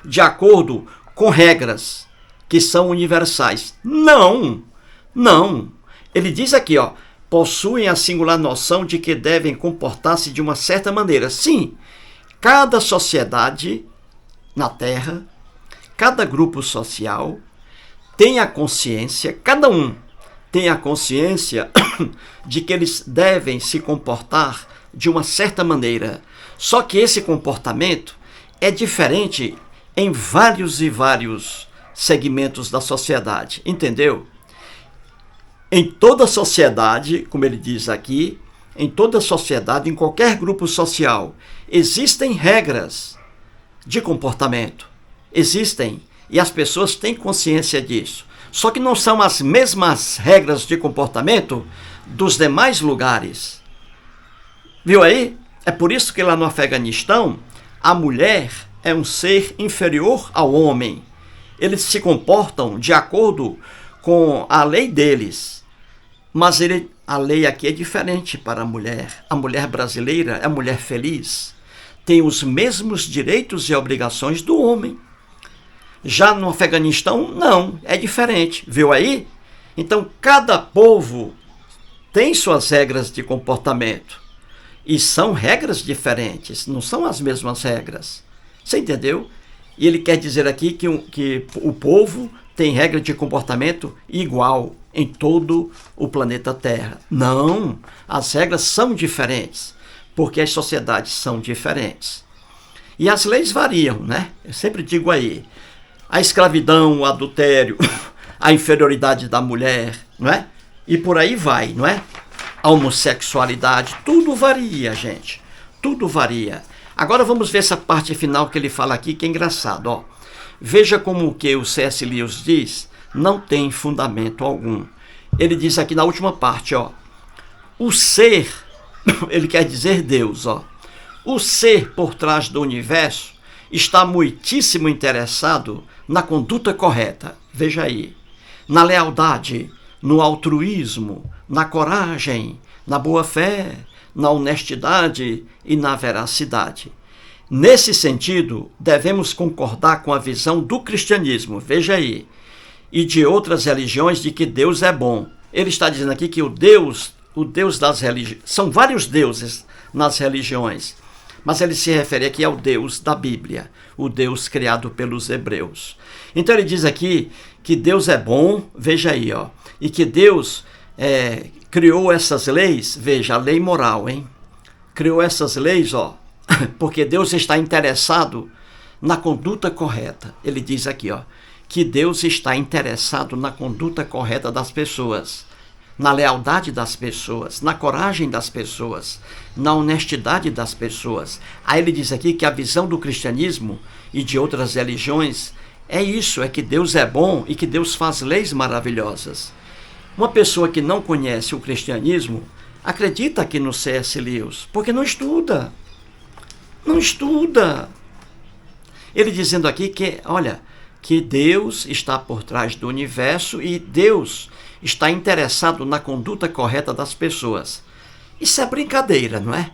de acordo com regras que são universais. Não. Ele diz aqui, possuem a singular noção de que devem comportar-se de uma certa maneira. Sim, cada sociedade na Terra, cada grupo social tem a consciência, cada um tem a consciência de que eles devem se comportar de uma certa maneira. Só que esse comportamento é diferente em vários e vários segmentos da sociedade, entendeu? Em toda sociedade, como ele diz aqui, em toda sociedade, em qualquer grupo social, existem regras de comportamento. Existem, e as pessoas têm consciência disso. Só que não são as mesmas regras de comportamento dos demais lugares. Viu aí? É por isso que lá no Afeganistão, a mulher é um ser inferior ao homem. Eles se comportam de acordo com a lei deles. Mas a lei aqui é diferente para a mulher. A mulher brasileira é a mulher feliz. Tem os mesmos direitos e obrigações do homem. Já no Afeganistão, não. É diferente. Viu aí? Então, cada povo tem suas regras de comportamento. E são regras diferentes, não são as mesmas regras. Você entendeu? E ele quer dizer aqui que o povo tem regra de comportamento igual em todo o planeta Terra. Não, as regras são diferentes, porque as sociedades são diferentes. E as leis variam, né? Eu sempre digo aí, a escravidão, o adultério, a inferioridade da mulher, não é? E por aí vai, não é? A homossexualidade, tudo varia, gente. Tudo varia. Agora vamos ver essa parte final que ele fala aqui, que é engraçado, ó. Veja como o que o C.S. Lewis diz não tem fundamento algum. Ele diz aqui na última parte, ó. O ser, ele quer dizer Deus, ó. O ser por trás do universo está muitíssimo interessado na conduta correta. Veja aí. Na lealdade, no altruísmo, na coragem, na boa-fé, na honestidade e na veracidade. Nesse sentido, devemos concordar com a visão do cristianismo, veja aí, e de outras religiões de que Deus é bom. Ele está dizendo aqui que o Deus das religiões, são vários deuses nas religiões, mas ele se refere aqui ao Deus da Bíblia, o Deus criado pelos hebreus. Então ele diz aqui que Deus é bom, veja aí, ó, e que Deus criou essas leis, veja, a lei moral, hein? Criou essas leis, ó, porque Deus está interessado na conduta correta. Ele diz aqui, ó, que Deus está interessado na conduta correta das pessoas, na lealdade das pessoas, na coragem das pessoas, na honestidade das pessoas. Aí ele diz aqui que a visão do cristianismo e de outras religiões é isso, é que Deus é bom e que Deus faz leis maravilhosas. Uma pessoa que não conhece o cristianismo acredita aqui no C.S. Lewis, porque não estuda. Não estuda. Ele dizendo aqui que, olha, que Deus está por trás do universo e Deus está interessado na conduta correta das pessoas. Isso é brincadeira, não é?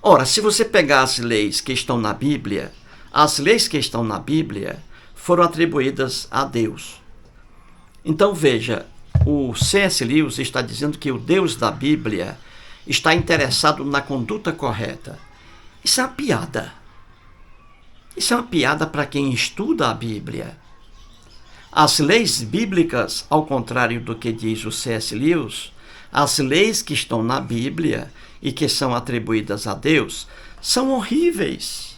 Ora, se você pegar as leis que estão na Bíblia, as leis que estão na Bíblia foram atribuídas a Deus. Então veja, o C.S. Lewis está dizendo que o Deus da Bíblia está interessado na conduta correta. Isso é uma piada. Isso é uma piada para quem estuda a Bíblia. As leis bíblicas, ao contrário do que diz o C.S. Lewis, as leis que estão na Bíblia e que são atribuídas a Deus são horríveis.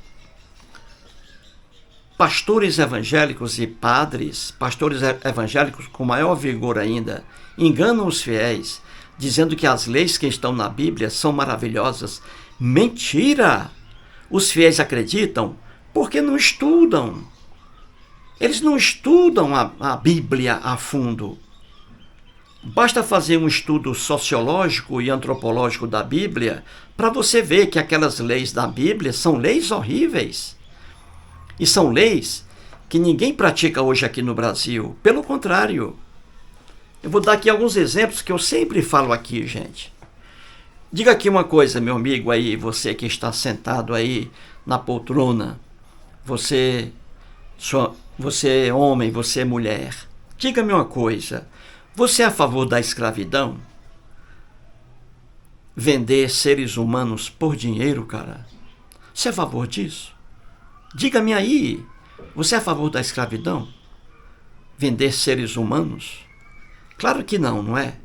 Pastores evangélicos e padres, pastores evangélicos com maior vigor ainda, enganam os fiéis, dizendo que as leis que estão na Bíblia são maravilhosas. Mentira! Os fiéis acreditam porque não estudam. Eles não estudam a Bíblia a fundo. Basta fazer um estudo sociológico e antropológico da Bíblia para você ver que aquelas leis da Bíblia são leis horríveis. E são leis que ninguém pratica hoje aqui no Brasil. Pelo contrário. Eu vou dar aqui alguns exemplos que eu sempre falo aqui, gente. Diga aqui uma coisa, meu amigo aí, você que está sentado aí na poltrona. Você é homem, você é mulher. Diga-me uma coisa. Você é a favor da escravidão? Vender seres humanos por dinheiro, cara? Você é a favor disso? Diga-me aí, você é a favor da escravidão? Vender seres humanos? Claro que não, não é?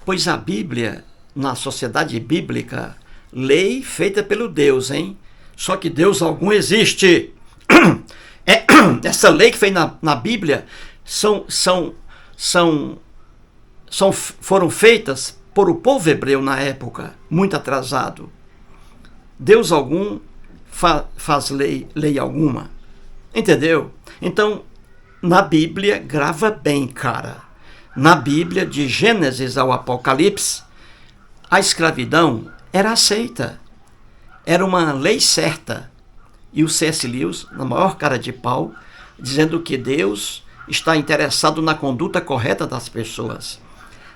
Pois a Bíblia, na sociedade bíblica, lei feita pelo Deus, hein? Só que Deus algum existe. Essa lei que foi na Bíblia foram feitas por o povo hebreu na época, muito atrasado. Deus algum faz lei alguma. Entendeu? Então, na Bíblia, grava bem, cara. Na Bíblia, de Gênesis ao Apocalipse, a escravidão era aceita. Era uma lei certa. E o C.S. Lewis, na maior cara de pau, dizendo que Deus está interessado na conduta correta das pessoas.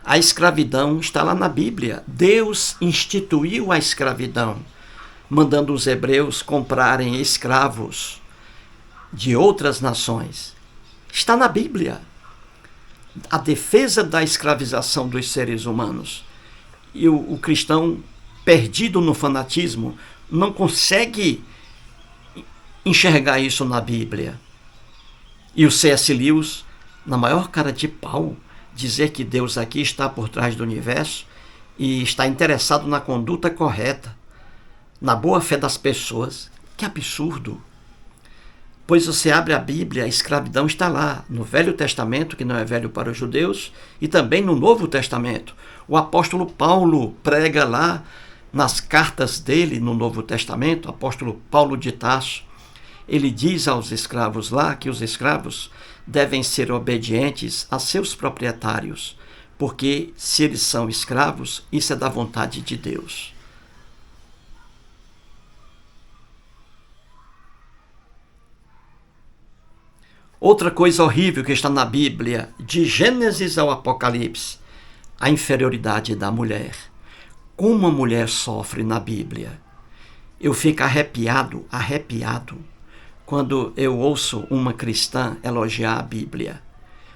A escravidão está lá na Bíblia. Deus instituiu a escravidão, mandando os hebreus comprarem escravos de outras nações. Está na Bíblia. A defesa da escravização dos seres humanos. E o cristão perdido no fanatismo, não consegue enxergar isso na Bíblia. E o C.S. Lewis, na maior cara de pau, dizer que Deus aqui está por trás do universo e está interessado na conduta correta, na boa fé das pessoas. Que absurdo! Pois você abre a Bíblia, a escravidão está lá, no Velho Testamento, que não é velho para os judeus, e também no Novo Testamento. O apóstolo Paulo prega lá, nas cartas dele no Novo Testamento, o apóstolo Paulo de Tarso, ele diz aos escravos lá que os escravos devem ser obedientes a seus proprietários, porque se eles são escravos, isso é da vontade de Deus. Outra coisa horrível que está na Bíblia, de Gênesis ao Apocalipse, a inferioridade da mulher. Como a mulher sofre na Bíblia. Eu fico arrepiado, quando eu ouço uma cristã elogiar a Bíblia.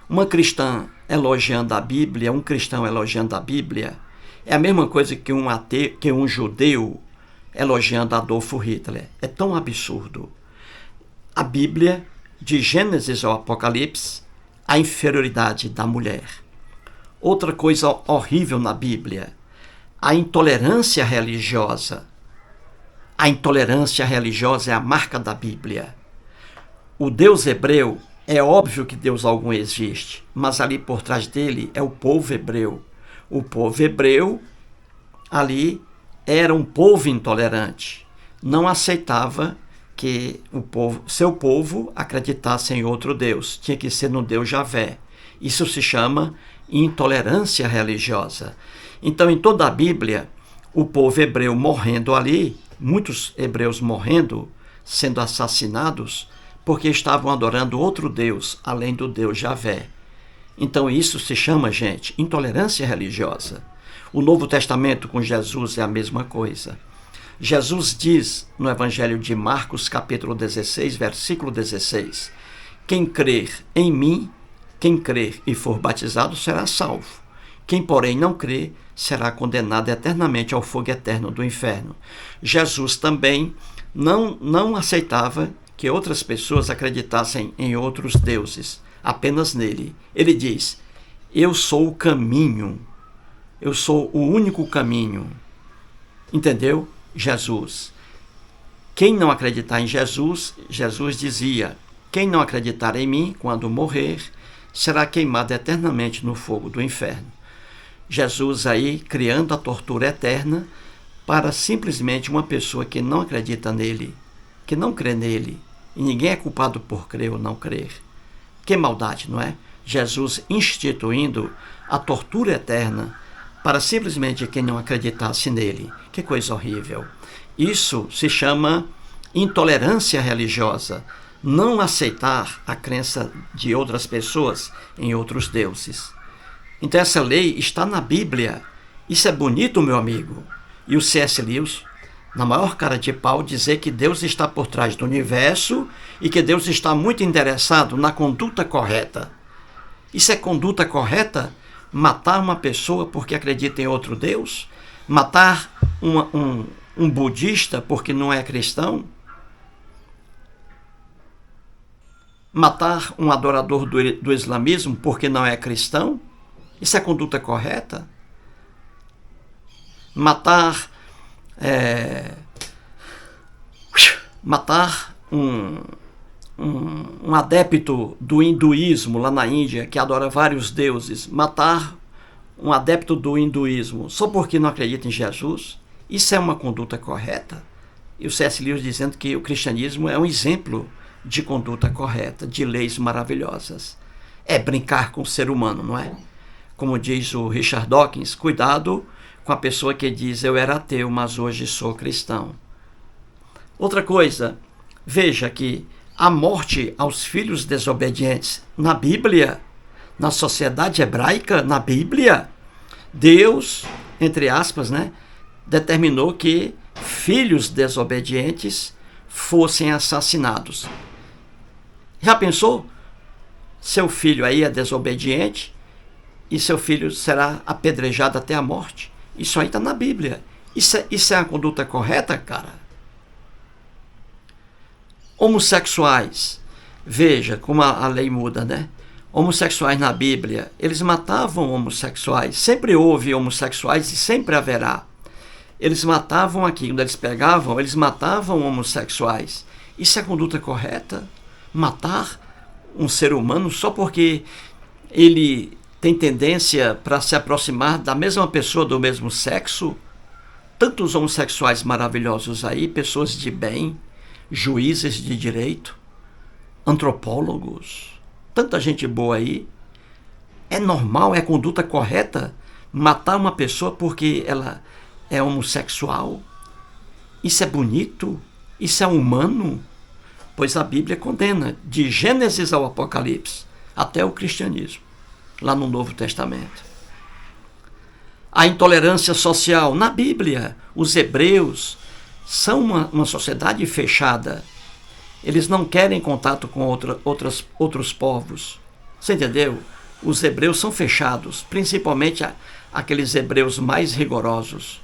Uma cristã elogiando a Bíblia, um cristão elogiando a Bíblia, é a mesma coisa que um ateu, que um judeu elogiando Adolfo Hitler. É tão absurdo. A Bíblia, de Gênesis ao Apocalipse, a inferioridade da mulher. Outra coisa horrível na Bíblia, a intolerância religiosa. A intolerância religiosa é a marca da Bíblia. O Deus hebreu, é óbvio que Deus algum existe, mas ali por trás dele é o povo hebreu. O povo hebreu, ali, era um povo intolerante. Não aceitava que seu povo acreditasse em outro Deus. Tinha que ser no Deus Javé. Isso se chama intolerância religiosa. Então, em toda a Bíblia, o povo hebreu morrendo ali, muitos hebreus morrendo, sendo assassinados, porque estavam adorando outro Deus, além do Deus Javé. Então isso se chama, gente, intolerância religiosa. O Novo Testamento com Jesus é a mesma coisa. Jesus diz no Evangelho de Marcos, capítulo 16, versículo 16, quem crer em mim, quem crer e for batizado será salvo. Quem, porém, não crer, será condenado eternamente ao fogo eterno do inferno. Jesus também não aceitava que outras pessoas acreditassem em outros deuses, apenas nele. Ele diz, eu sou o caminho, eu sou o único caminho. Entendeu? Jesus. Quem não acreditar em Jesus, Jesus dizia, quem não acreditar em mim, quando morrer, será queimado eternamente no fogo do inferno. Jesus aí criando a tortura eterna para simplesmente uma pessoa que não acredita nele, que não crê nele. E ninguém é culpado por crer ou não crer. Que maldade, não é? Jesus instituindo a tortura eterna para simplesmente quem não acreditasse nele. Que coisa horrível. Isso se chama intolerância religiosa. Não aceitar a crença de outras pessoas em outros deuses. Então essa lei está na Bíblia. Isso é bonito, meu amigo. E o C.S. Lewis, na maior cara de pau, dizer que Deus está por trás do universo e que Deus está muito interessado na conduta correta. Isso é conduta correta? Matar uma pessoa porque acredita em outro Deus? Matar um budista porque não é cristão? Matar um adorador do islamismo porque não é cristão? Isso é conduta correta? Matar um adepto do hinduísmo lá na Índia, que adora vários deuses, matar um adepto do hinduísmo só porque não acredita em Jesus, isso é uma conduta correta? E o C.S. Lewis dizendo que o cristianismo é um exemplo de conduta correta, de leis maravilhosas. É brincar com o ser humano, não é? Como diz o Richard Dawkins, cuidado com a pessoa que diz eu era ateu, mas hoje sou cristão. Outra coisa, veja que a morte aos filhos desobedientes na Bíblia, na sociedade hebraica, na Bíblia, Deus, entre aspas, né, determinou que filhos desobedientes fossem assassinados. Já pensou? Seu filho aí é desobediente e seu filho será apedrejado até a morte. Isso aí está na Bíblia. Isso é a conduta correta, cara? Homossexuais. Veja como a lei muda, né? Homossexuais na Bíblia, eles matavam homossexuais. Sempre houve homossexuais e sempre haverá. Eles matavam aqui, quando eles pegavam, eles matavam homossexuais. Isso é a conduta correta? Matar um ser humano só porque ele tem tendência para se aproximar da mesma pessoa do mesmo sexo? Tantos homossexuais maravilhosos aí, pessoas de bem, juízes de direito, antropólogos, tanta gente boa aí. É normal, é conduta correta matar uma pessoa porque ela é homossexual? Isso é bonito? Isso é humano? Pois a Bíblia condena, de Gênesis ao Apocalipse, até o cristianismo, lá no Novo Testamento. A intolerância social. Na Bíblia, os hebreus são uma sociedade fechada. Eles não querem contato com outros povos. Você entendeu? Os hebreus são fechados, principalmente aqueles hebreus mais rigorosos.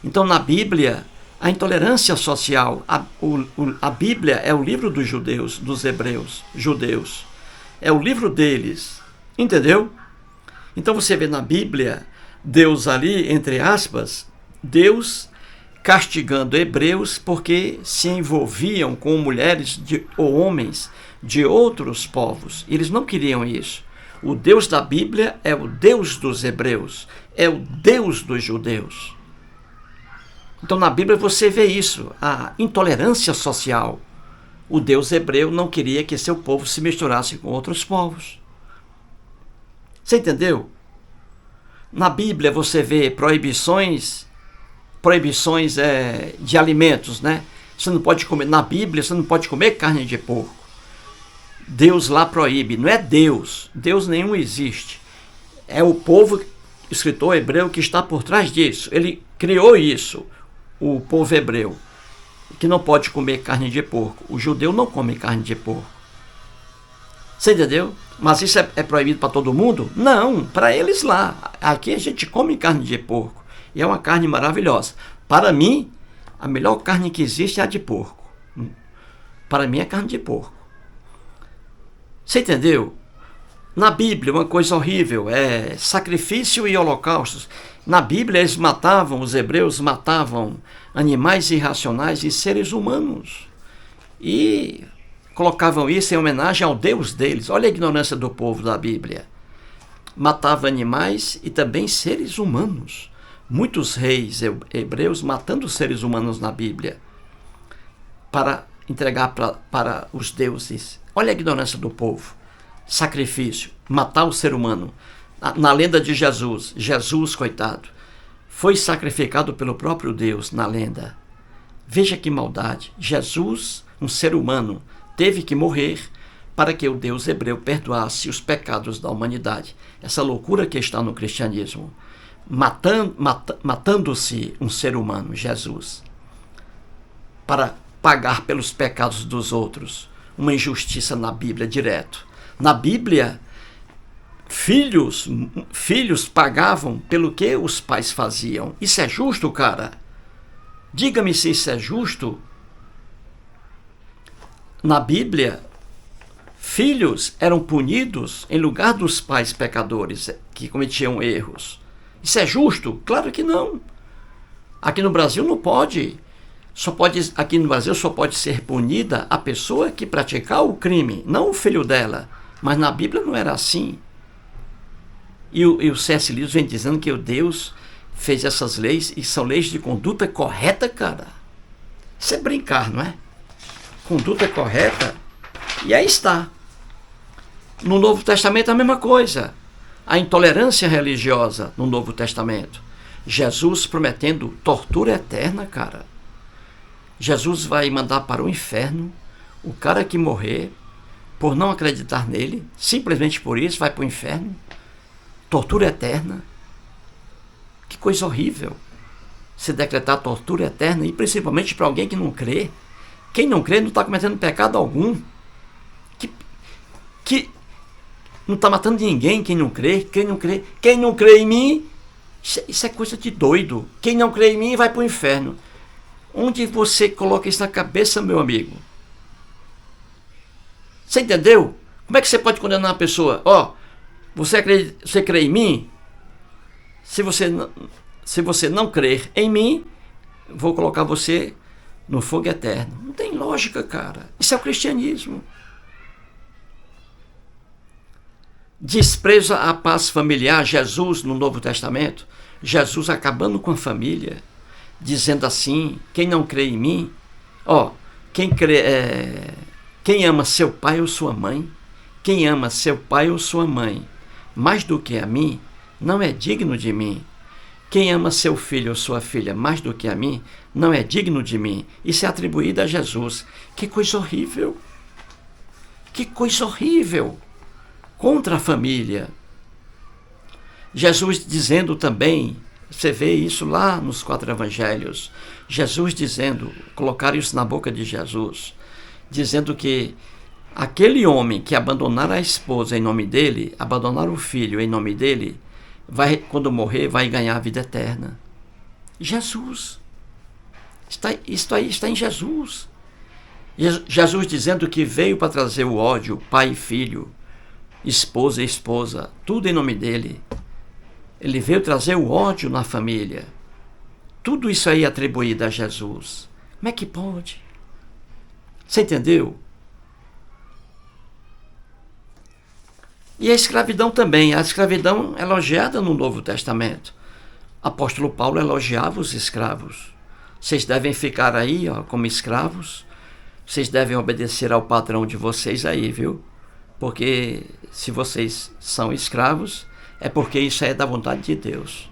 Então, na Bíblia, a intolerância social, a Bíblia é o livro dos judeus, dos hebreus, judeus. É o livro deles. Entendeu? Então, você vê na Bíblia, Deus ali, entre aspas, Deus castigando hebreus porque se envolviam com mulheres ou homens de outros povos. Eles não queriam isso. O Deus da Bíblia é o Deus dos hebreus, é o Deus dos judeus. Então na Bíblia você vê isso, a intolerância social. O Deus hebreu não queria que seu povo se misturasse com outros povos. Você entendeu? Na Bíblia você vê proibições de alimentos, né? Você não pode comer, na Bíblia você não pode comer carne de porco. Deus lá proíbe, não é Deus nenhum existe. É o povo, escritor hebreu, que está por trás disso. Ele criou isso, o povo hebreu, que não pode comer carne de porco. O judeu não come carne de porco. Você entendeu? Mas isso é proibido para todo mundo? Não, para eles lá. Aqui a gente come carne de porco. E é uma carne maravilhosa. Para mim, a melhor carne que existe é a de porco. Para mim é carne de porco. Você entendeu? Na Bíblia, uma coisa horrível é sacrifício e holocaustos. Na Bíblia, eles matavam, os hebreus matavam animais irracionais e seres humanos. E colocavam isso em homenagem ao Deus deles. Olha a ignorância do povo da Bíblia. Matava animais e também seres humanos. Muitos reis hebreus matando seres humanos na Bíblia para entregar para os deuses. Olha a ignorância do povo. Sacrifício, matar o ser humano. Na lenda de Jesus, coitado, foi sacrificado pelo próprio Deus na lenda. Veja que maldade. Jesus, um ser humano, teve que morrer para que o Deus hebreu perdoasse os pecados da humanidade. Essa loucura que está no cristianismo. Matando-se um ser humano, Jesus, para pagar pelos pecados dos outros. Uma injustiça na Bíblia, direto. Na Bíblia, filhos pagavam pelo que os pais faziam. Isso é justo, cara? Diga-me se isso é justo. Na Bíblia, filhos eram punidos em lugar dos pais pecadores que cometiam erros. Isso é justo? Claro que não. Aqui no Brasil não pode. Aqui no Brasil só pode ser punida a pessoa que praticar o crime, não o filho dela. Mas na Bíblia não era assim. E o C.S. Lewis vem dizendo que o Deus fez essas leis e são leis de conduta correta, cara. Isso é brincar, não é? Conduta correta. E aí está. No Novo Testamento a mesma coisa. A intolerância religiosa no Novo Testamento. Jesus prometendo tortura eterna, cara. Jesus vai mandar para o inferno o cara que morrer por não acreditar nele, simplesmente por isso vai para o inferno. Tortura eterna. Que coisa horrível. Se decretar tortura eterna, e principalmente para alguém que não crê. Quem não crê não está cometendo pecado algum. Que não está matando ninguém, quem não crê. Quem não crê em mim, Isso é coisa de doido. Quem não crê em mim vai para o inferno. Onde você coloca isso na cabeça, meu amigo? Você entendeu? Como é que você pode condenar uma pessoa? Você crê em mim? Se você não crer em mim, vou colocar você no fogo eterno. Não tem lógica, cara. Isso é o cristianismo. Despreza a paz familiar. Jesus, no Novo Testamento, Jesus acabando com a família, dizendo assim: quem não crê em mim, quem ama seu pai ou sua mãe, quem ama seu pai ou sua mãe mais do que a mim, não é digno de mim. Quem ama seu filho ou sua filha mais do que a mim, não é digno de mim. Isso é atribuído a Jesus. Que coisa horrível! Que coisa horrível! Contra a família. Jesus dizendo também, você vê isso lá nos 4 evangelhos, Jesus dizendo, colocaram isso na boca de Jesus, dizendo que aquele homem que abandonar a esposa em nome dele, abandonar o filho em nome dele, quando morrer, vai ganhar a vida eterna. Jesus. Isso aí está em Jesus. Jesus dizendo que veio para trazer o ódio, pai e filho, esposa e esposa, tudo em nome dele. Ele veio trazer o ódio na família. Tudo isso aí é atribuído a Jesus. Como é que pode? Você entendeu? E a escravidão também. A escravidão é elogiada no Novo Testamento. Apóstolo Paulo elogiava os escravos. Vocês devem ficar aí, como escravos. Vocês devem obedecer ao patrão de vocês aí, viu? Porque se vocês são escravos, é porque isso é da vontade de Deus.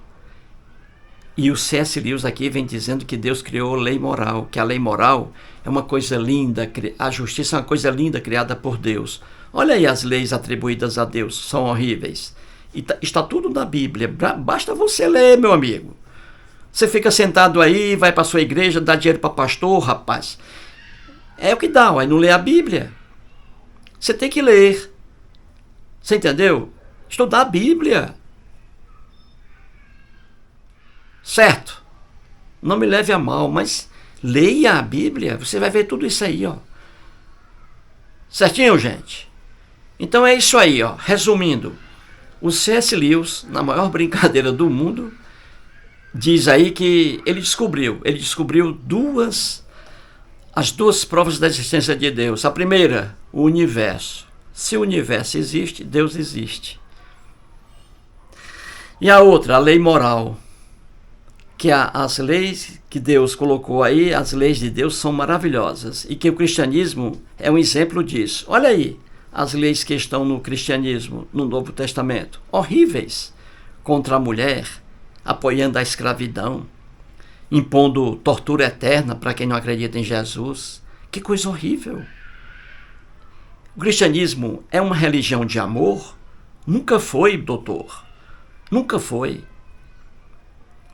E o C.S. Lewis aqui vem dizendo que Deus criou lei moral, que a lei moral é uma coisa linda, a justiça é uma coisa linda criada por Deus. Olha aí as leis atribuídas a Deus, são horríveis. E está tudo na Bíblia, basta você ler, meu amigo. Você fica sentado aí, vai para sua igreja, dá dinheiro para pastor, rapaz. É o que dá, aí não lê a Bíblia. Você tem que ler. Você entendeu? Estudar a Bíblia. Certo? Não me leve a mal, mas leia a Bíblia. Você vai ver tudo isso aí, Certinho, gente? Então é isso aí, Resumindo, o C.S. Lewis, na maior brincadeira do mundo, diz aí que ele descobriu as duas provas da existência de Deus. A primeira, o universo. Se o universo existe, Deus existe. E a outra, a lei moral. Que as leis que Deus colocou aí, as leis de Deus são maravilhosas. E que o cristianismo é um exemplo disso. Olha aí, as leis que estão no cristianismo, no Novo Testamento. Horríveis. Contra a mulher, apoiando a escravidão, impondo tortura eterna para quem não acredita em Jesus. Que coisa horrível. O cristianismo é uma religião de amor? Nunca foi, doutor. Nunca foi.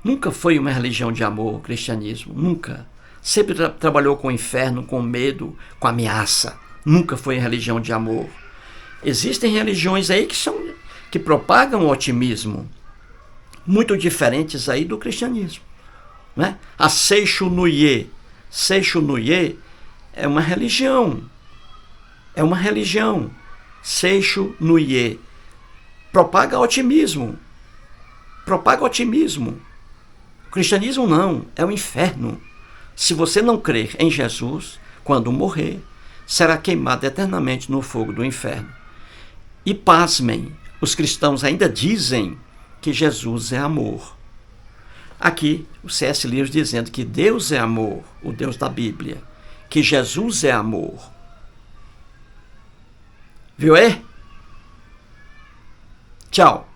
Nunca foi uma religião de amor, o cristianismo. Nunca. Sempre trabalhou com o inferno, com medo, com ameaça. Nunca foi religião de amor. Existem religiões aí que propagam o otimismo, muito diferentes aí do cristianismo, né? A Seicho Nuye. Seicho Nuye é uma religião. É uma religião. Seicho Nuye. Propaga otimismo. Propaga otimismo. O cristianismo não, é o inferno. Se você não crer em Jesus, quando morrer, será queimado eternamente no fogo do inferno. E pasmem, os cristãos ainda dizem que Jesus é amor. Aqui, o C.S. Lewis dizendo que Deus é amor, o Deus da Bíblia, que Jesus é amor. Viu aí? Tchau.